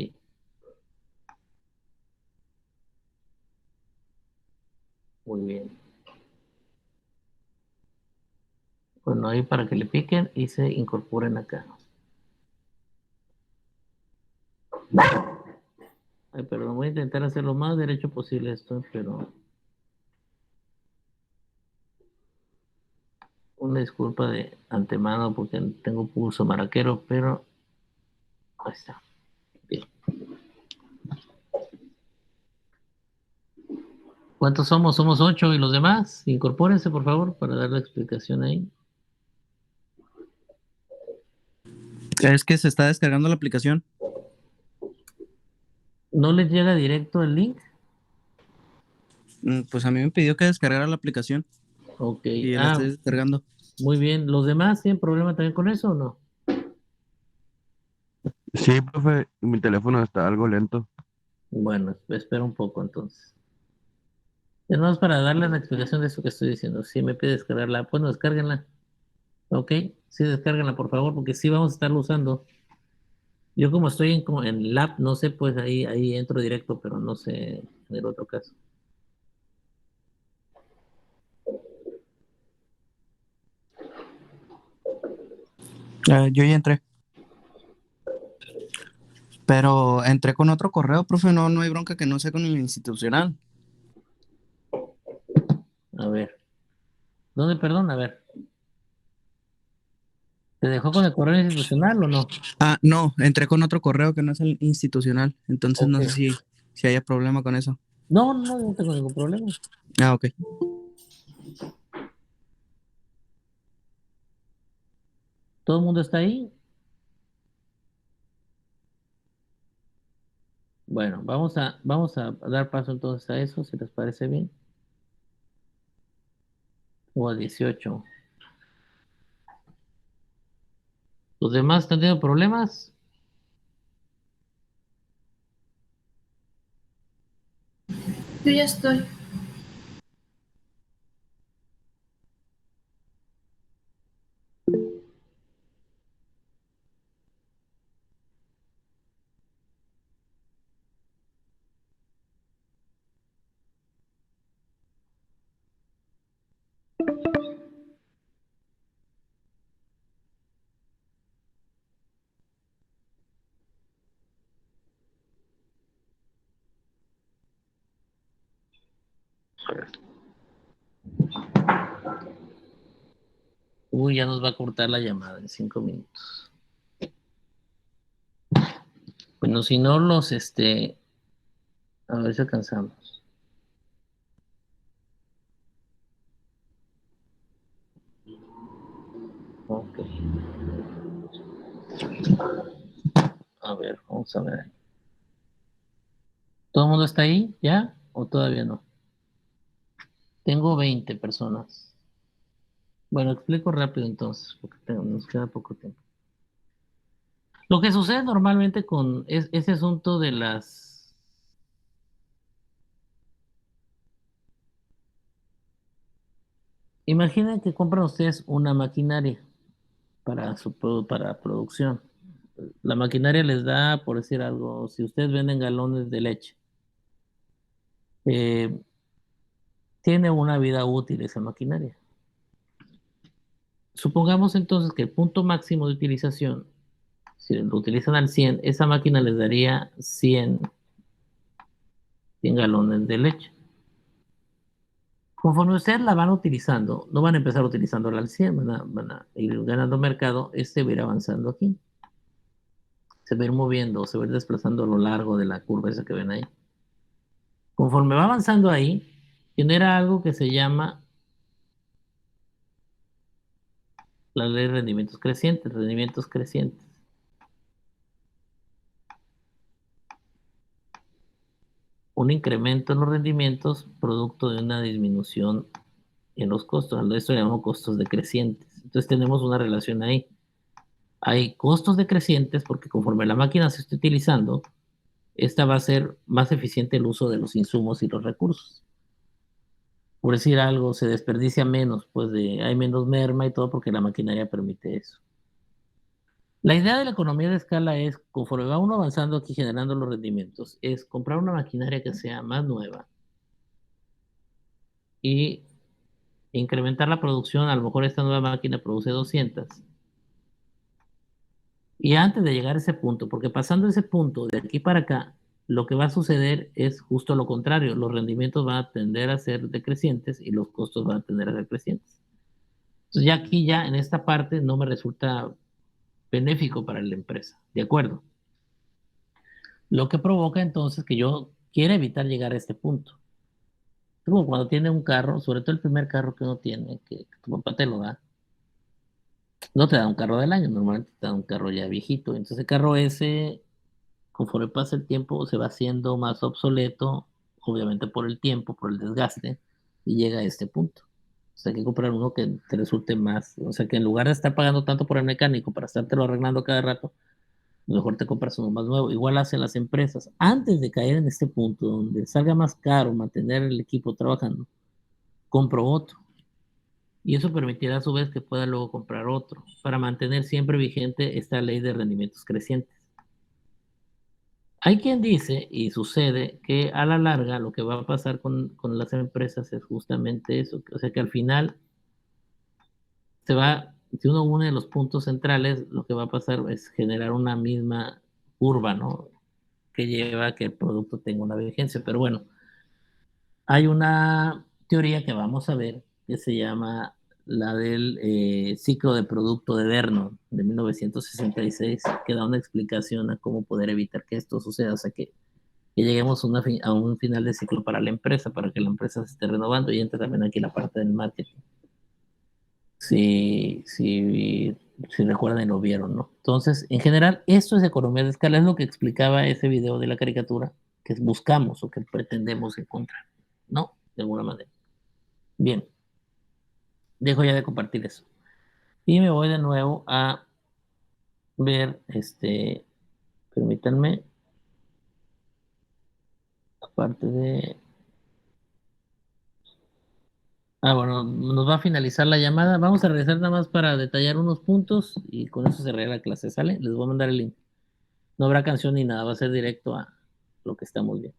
muy bien. Bueno, ahí para que le piquen y se incorporen acá. Ay, perdón, voy a intentar hacer lo más derecho posible esto, pero una disculpa de antemano porque tengo pulso maraquero, pero ahí está. Bien. ¿Cuántos somos? Somos 8 y los demás. Incorpórense, por favor, para dar la explicación ahí. Es que se está descargando la aplicación. ¿No les llega directo el link? Pues a mí me pidió que descargara la aplicación Ok. y la estoy descargando. Muy bien. ¿Los demás tienen problema también con eso o no? Sí, profe, mi teléfono está algo lento. Bueno, espera un poco entonces. Es más para darles la explicación de eso que estoy diciendo. Si me pide descargarla, bueno, descárguenla. Ok, sí, descárguenla por favor, porque sí vamos a estarlo usando. Yo como estoy en lab, no sé, pues ahí entro directo, pero no sé en el otro caso. Yo ya entré. Pero entré con otro correo, profe. No, no hay bronca que no sea con el institucional. A ver. ¿Dónde, perdón? A ver. ¿Te dejó con el correo institucional o no? Ah, no, entré con otro correo que no es el institucional. Entonces Ok. no sé si haya problema con eso. No tengo ningún problema. Ah, ok. ¿Todo el mundo está ahí? Bueno, vamos a dar paso entonces a eso, si les parece bien. O a 18. ¿Los demás están teniendo problemas? Yo ya estoy. Uy, ya nos va a cortar la llamada en 5 minutos. Bueno, si no a ver si alcanzamos. Ok. A ver, vamos a ver. ¿Todo el mundo está ahí ya o todavía no? Tengo 20 personas. Bueno, explico rápido entonces, porque nos queda poco tiempo. Lo que sucede normalmente con ese asunto de las Imaginen que compran ustedes una maquinaria para producción. La maquinaria les da, por decir algo, si ustedes venden galones de leche, eh, tiene una vida útil esa maquinaria. Supongamos entonces que el punto máximo de utilización, si lo utilizan al 100, esa máquina les daría 100 galones de leche. Conforme ustedes la van utilizando, no van a empezar utilizándola al 100, van a ir ganando mercado, este va a ir avanzando aquí. Se va a ir moviendo, se va a ir desplazando a lo largo de la curva esa que ven ahí. Conforme va avanzando ahí, genera algo que se llama la ley de rendimientos crecientes, rendimientos crecientes. Un incremento en los rendimientos producto de una disminución en los costos. A esto llamamos costos decrecientes. Entonces tenemos una relación ahí. Hay costos decrecientes porque conforme la máquina se esté utilizando, esta va a ser más eficiente el uso de los insumos y los recursos. Por decir algo, se desperdicia menos, pues hay menos merma y todo porque la maquinaria permite eso. La idea de la economía de escala es, conforme va uno avanzando aquí generando los rendimientos, es comprar una maquinaria que sea más nueva y incrementar la producción. A lo mejor esta nueva máquina produce 200. Y antes de llegar a ese punto, porque pasando ese punto de aquí para acá, lo que va a suceder es justo lo contrario. Los rendimientos van a tender a ser decrecientes y los costos van a tender a ser crecientes. Entonces ya aquí, ya en esta parte, no me resulta benéfico para la empresa. ¿De acuerdo? Lo que provoca entonces que yo quiera evitar llegar a este punto. Como cuando tiene un carro, sobre todo el primer carro que uno tiene, que tu papá te lo da, no te da un carro del año, normalmente te da un carro ya viejito. Entonces el carro ese, conforme pasa el tiempo, se va haciendo más obsoleto, obviamente por el tiempo, por el desgaste, y llega a este punto. O sea, hay que comprar uno que te resulte más, o sea, que en lugar de estar pagando tanto por el mecánico para estártelo arreglando cada rato, mejor te compras uno más nuevo. Igual hacen las empresas. Antes de caer en este punto donde salga más caro mantener el equipo trabajando, compro otro. Y eso permitirá a su vez que pueda luego comprar otro para mantener siempre vigente esta ley de rendimientos crecientes. Hay quien dice, y sucede, que a la larga lo que va a pasar con las empresas es justamente eso. O sea que al final si uno une los puntos centrales, lo que va a pasar es generar una misma curva, ¿no? Que lleva a que el producto tenga una vigencia. Pero bueno, hay una teoría que vamos a ver que se llama la del ciclo de producto de Vernon de 1966, que da una explicación a cómo poder evitar que esto suceda, o sea, que lleguemos a un final de ciclo para la empresa, para que la empresa se esté renovando y entre también aquí la parte del marketing. Si recuerdan y lo vieron, ¿no? Entonces, en general, esto es economía de escala, es lo que explicaba ese video de la caricatura que buscamos o que pretendemos encontrar, ¿no? De alguna manera. Bien, dejo ya de compartir eso. Y me voy de nuevo a ver, permítanme, aparte de... Ah, bueno, nos va a finalizar la llamada. Vamos a regresar nada más para detallar unos puntos y con eso cerraré la clase, ¿sale? Les voy a mandar el link. No habrá canción ni nada, va a ser directo a lo que está muy bien.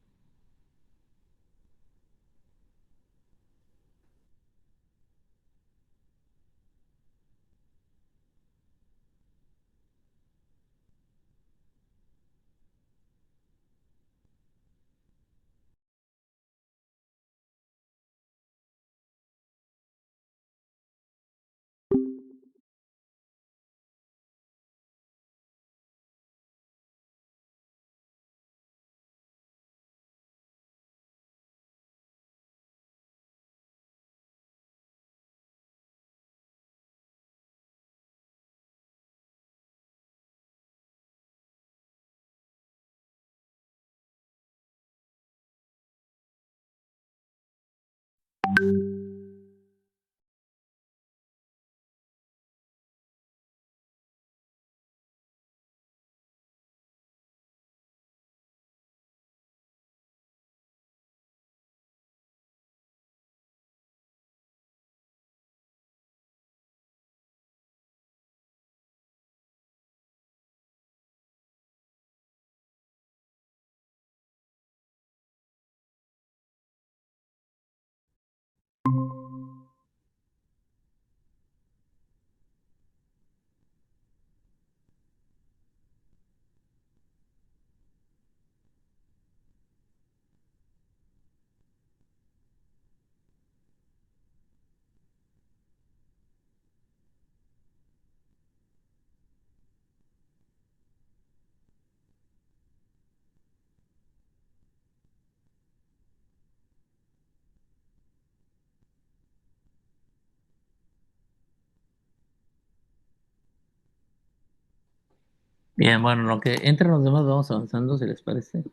Bien, bueno, lo que entre los demás vamos avanzando, si les parece.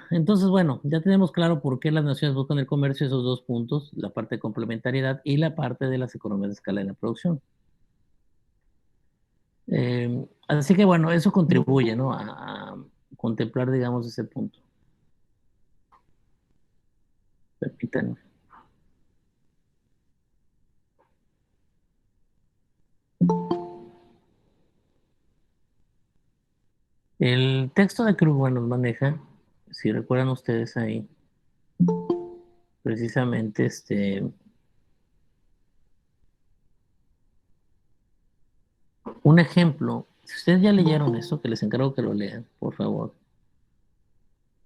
Entonces, bueno, ya tenemos claro por qué las naciones buscan el comercio, esos dos puntos, la parte de complementariedad y la parte de las economías de escala en la producción. Así que bueno, eso contribuye, ¿no? A contemplar, digamos, ese punto. Permítanme. El texto de Krugman nos maneja, si recuerdan ustedes ahí, precisamente un ejemplo. Si ustedes ya leyeron eso, que les encargo que lo lean, por favor.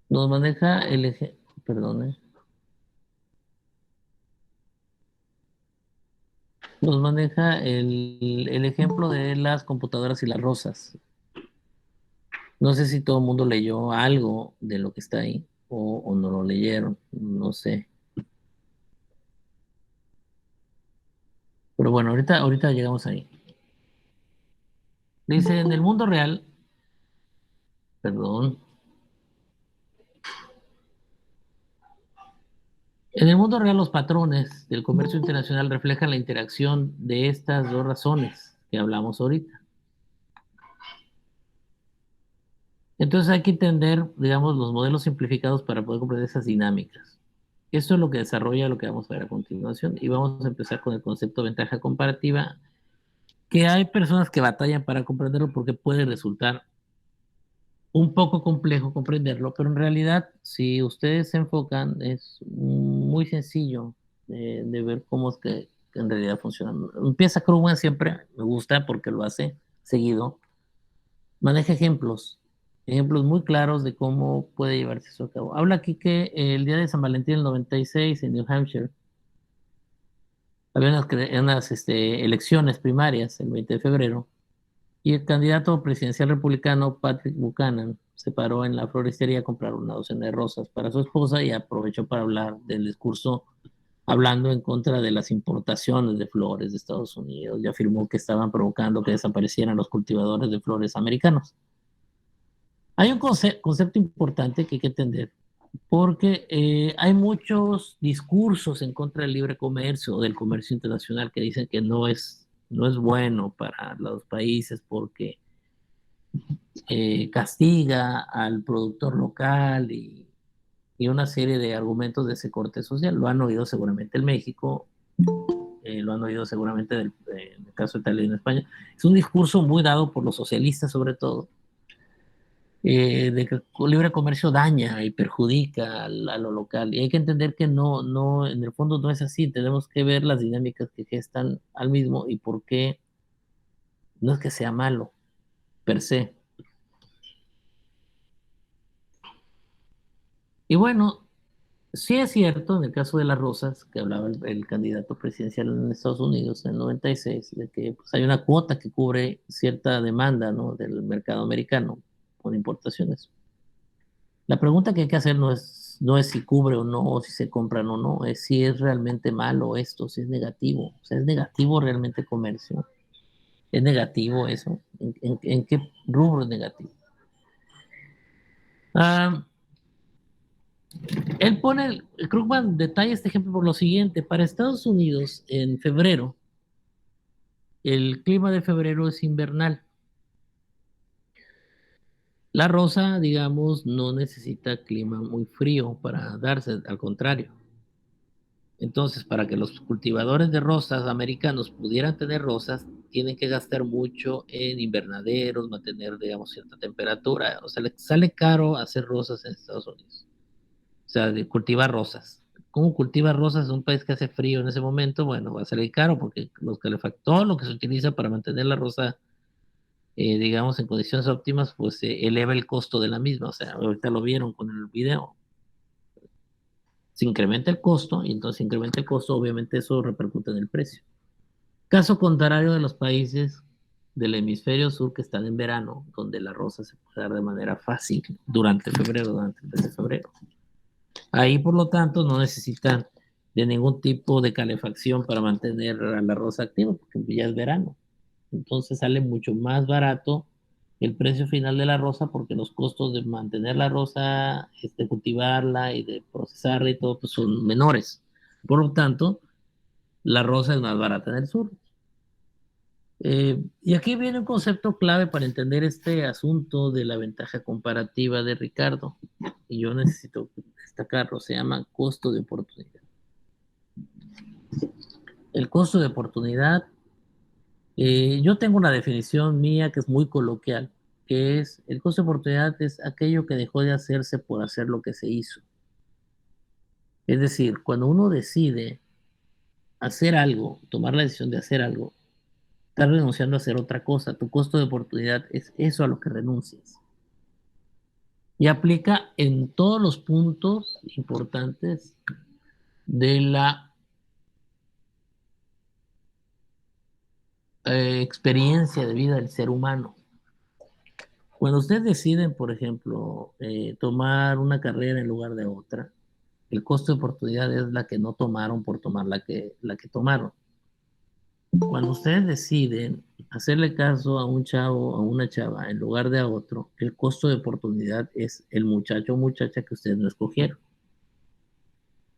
Nos maneja el ejemplo, perdón, nos maneja el ejemplo de las computadoras y las rosas. No sé si todo el mundo leyó algo de lo que está ahí o no lo leyeron, no sé. Pero bueno, ahorita llegamos ahí. Dice, en el mundo real, perdón, en el mundo real los patrones del comercio internacional reflejan la interacción de estas dos razones que hablamos ahorita. Entonces hay que entender, digamos, los modelos simplificados para poder comprender esas dinámicas. Esto es lo que desarrolla lo que vamos a ver a continuación y vamos a empezar con el concepto de ventaja comparativa, que hay personas que batallan para comprenderlo porque puede resultar un poco complejo comprenderlo, pero en realidad si ustedes se enfocan es muy sencillo de ver cómo es que en realidad funciona. Empieza Krugman siempre, me gusta porque lo hace seguido, maneja ejemplos muy claros de cómo puede llevarse eso a cabo. Habla aquí que el día de San Valentín del 96 en New Hampshire había unas elecciones primarias el 20 de febrero y el candidato presidencial republicano Patrick Buchanan se paró en la floristería a comprar una docena de rosas para su esposa y aprovechó para hablar del discurso hablando en contra de las importaciones de flores de Estados Unidos y afirmó que estaban provocando que desaparecieran los cultivadores de flores americanos. Hay un concepto importante que hay que entender, porque hay muchos discursos en contra del libre comercio o del comercio internacional que dicen que no es bueno para los países porque castiga al productor local y una serie de argumentos de ese corte social. Lo han oído seguramente en México, lo han oído seguramente en el caso de Italia y en España. Es un discurso muy dado por los socialistas sobre todo, de que el libre comercio daña y perjudica a lo local. Y hay que entender que no, en el fondo no es así. Tenemos que ver las dinámicas que gestan al mismo y por qué no es que sea malo per se. Y bueno, sí es cierto, en el caso de las rosas, que hablaba el candidato presidencial en Estados Unidos en el 96, de que pues, hay una cuota que cubre cierta demanda, ¿no?, del mercado americano con importaciones. La pregunta que hay que hacer no es si cubre o no, o si se compran o no, es si es realmente malo esto, si es negativo. O sea, ¿es negativo realmente el comercio? ¿Es negativo eso? ¿En qué rubro es negativo? Ah, Krugman detalla este ejemplo por lo siguiente. Para Estados Unidos, en febrero, el clima de febrero es invernal. La rosa, digamos, no necesita clima muy frío para darse, al contrario. Entonces, para que los cultivadores de rosas americanos pudieran tener rosas, tienen que gastar mucho en invernaderos, mantener, digamos, cierta temperatura. O sea, les sale caro hacer rosas en Estados Unidos. O sea, de cultivar rosas. ¿Cómo cultiva rosas en un país que hace frío en ese momento? Bueno, va a salir caro porque todo lo que se utiliza para mantener la rosa, digamos, en condiciones óptimas, pues eleva el costo de la misma. O sea, ahorita lo vieron con el video. Se incrementa el costo y entonces incrementa el costo, obviamente eso repercute en el precio. Caso contrario de los países del hemisferio sur que están en verano, donde la rosa se puede dar de manera fácil durante febrero, durante el mes de febrero. Ahí, por lo tanto, no necesitan de ningún tipo de calefacción para mantener a la rosa activa, porque ya es verano. Entonces sale mucho más barato el precio final de la rosa porque los costos de mantener la rosa, cultivarla y de procesarla y todo, pues son menores. Por lo tanto, la rosa es más barata en el sur. Y aquí viene un concepto clave para entender este asunto de la ventaja comparativa de Ricardo. Y yo necesito destacarlo, se llama costo de oportunidad. El costo de oportunidad, yo tengo una definición mía que es muy coloquial, que es el costo de oportunidad es aquello que dejó de hacerse por hacer lo que se hizo. Es decir, cuando uno decide hacer algo, tomar la decisión de hacer algo, estás renunciando a hacer otra cosa. Tu costo de oportunidad es eso a lo que renuncias. Y aplica en todos los puntos importantes de la experiencia de vida del ser humano. Cuando ustedes deciden, por ejemplo, tomar una carrera en lugar de otra, el costo de oportunidad es la que no tomaron por tomar la que tomaron. Cuando ustedes deciden hacerle caso a un chavo o a una chava en lugar de a otro, el costo de oportunidad es el muchacho o muchacha que ustedes no escogieron.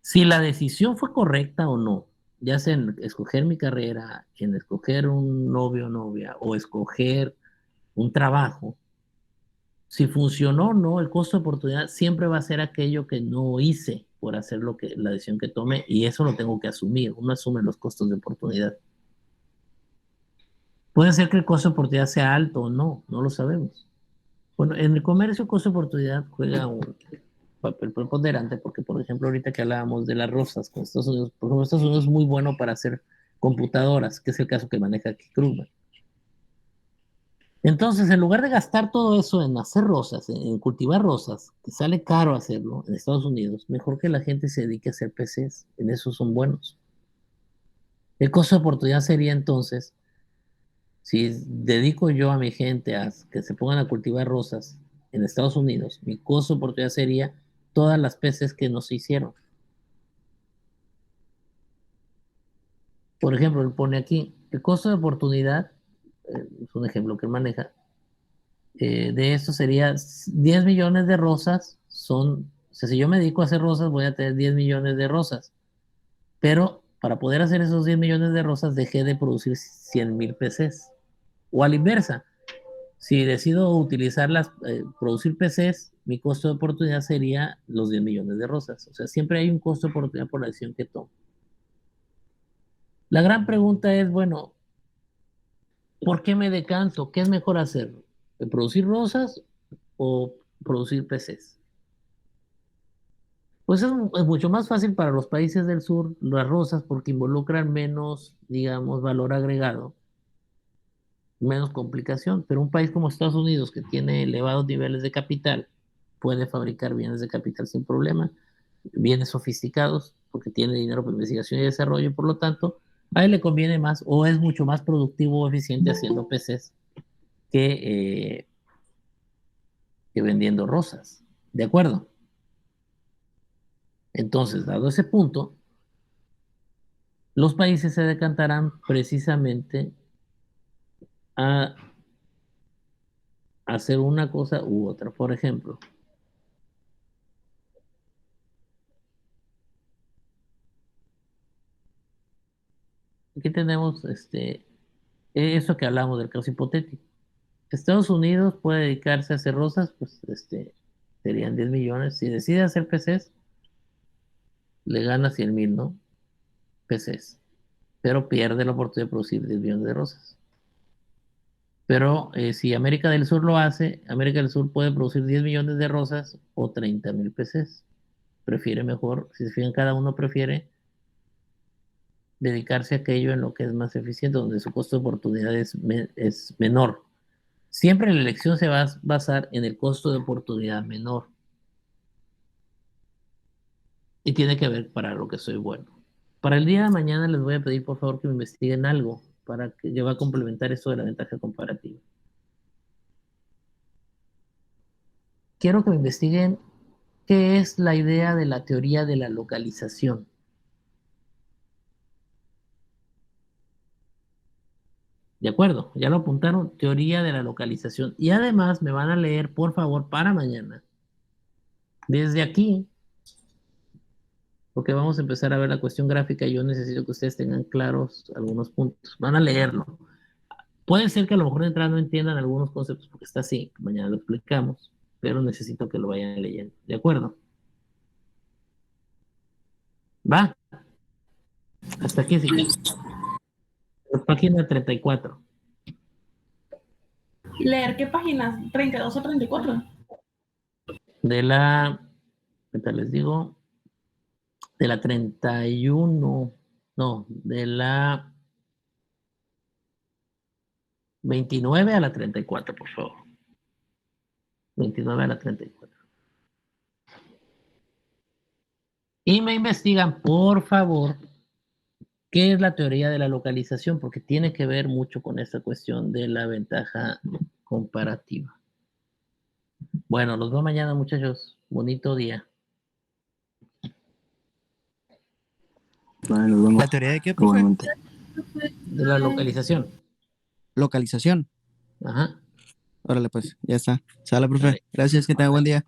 Si la decisión fue correcta o no, ya sea en escoger mi carrera, en escoger un novio o novia, o escoger un trabajo, si funcionó o no, el costo de oportunidad siempre va a ser aquello que no hice por hacer la decisión que tomé, y eso lo tengo que asumir. Uno asume los costos de oportunidad. Puede ser que el costo de oportunidad sea alto o no, no lo sabemos. Bueno, en el comercio el costo de oportunidad juega un papel preponderante porque, por ejemplo, ahorita que hablábamos de las rosas con Estados Unidos, por ejemplo, Estados Unidos es muy bueno para hacer computadoras, que es el caso que maneja aquí Krugman. Entonces, en lugar de gastar todo eso en hacer rosas, en cultivar rosas, que sale caro hacerlo en Estados Unidos, mejor que la gente se dedique a hacer PCs, en eso son buenos. El costo de oportunidad sería entonces, si dedico yo a mi gente a que se pongan a cultivar rosas en Estados Unidos, mi costo de oportunidad sería todas las PCs que no se hicieron. Por ejemplo, él pone aquí, el costo de oportunidad, es un ejemplo que él maneja, de esto sería 10 millones de rosas, o sea, si yo me dedico a hacer rosas, voy a tener 10 millones de rosas, pero para poder hacer esos 10 millones de rosas, dejé de producir 100,000 PCs. O a la inversa, si decido producir PCs, mi costo de oportunidad sería los 10 millones de rosas. O sea, siempre hay un costo de oportunidad por la decisión que tomo. La gran pregunta es, bueno, ¿por qué me decanto? ¿Qué es mejor hacer? ¿Producir rosas o producir PCs? Pues es mucho más fácil para los países del sur las rosas porque involucran menos, digamos, valor agregado, menos complicación. Pero un país como Estados Unidos, que tiene elevados niveles de capital, puede fabricar bienes de capital sin problema, bienes sofisticados, porque tiene dinero para investigación y desarrollo, por lo tanto, a él le conviene más o es mucho más productivo o eficiente haciendo PCs que, que vendiendo rosas. ¿De acuerdo? Entonces, dado ese punto, los países se decantarán precisamente a hacer una cosa u otra. Por ejemplo, aquí tenemos eso que hablamos del caso hipotético. Estados Unidos puede dedicarse a hacer rosas, pues serían 10 millones. Si decide hacer PCs, le gana 100,000, ¿no? PCs. Pero pierde la oportunidad de producir 10 millones de rosas. Pero si América del Sur lo hace, América del Sur puede producir 10 millones de rosas o 30,000 PCs. Prefiere mejor, si se fijan, cada uno prefiere dedicarse a aquello en lo que es más eficiente, donde su costo de oportunidad es menor. Siempre la elección se va a basar en el costo de oportunidad menor. Y tiene que ver para lo que soy bueno. Para el día de mañana les voy a pedir por favor que me investiguen algo para que yo va a complementar esto de la ventaja comparativa. Quiero que me investiguen qué es la idea de la teoría de la localización. ¿De acuerdo? Ya lo apuntaron, teoría de la localización. Y además me van a leer, por favor, para mañana, desde aquí, porque vamos a empezar a ver la cuestión gráfica y yo necesito que ustedes tengan claros algunos puntos. Van a leerlo. Puede ser que a lo mejor de entrada no entiendan algunos conceptos porque está así, mañana lo explicamos, pero necesito que lo vayan leyendo. ¿De acuerdo? ¿Va? Hasta aquí sí. Página 34. ¿Leer qué páginas? ¿32 o 34? De la, ahorita les digo, de la 31, no, de la 29 a la 34, por favor. 29 a la 34. Y me investigan, por favor, qué es la teoría de la localización, porque tiene que ver mucho con esta cuestión de la ventaja comparativa. Bueno, los veo mañana, muchachos. Bonito día. Vale, nos vemos. ¿La teoría de qué, profe? Igualmente. De la localización. Localización. Ajá. Órale, pues, ya está. Sale, profe. Vale. Gracias, que tenga buen día.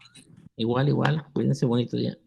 Igual, igual. Cuídense, bonito día.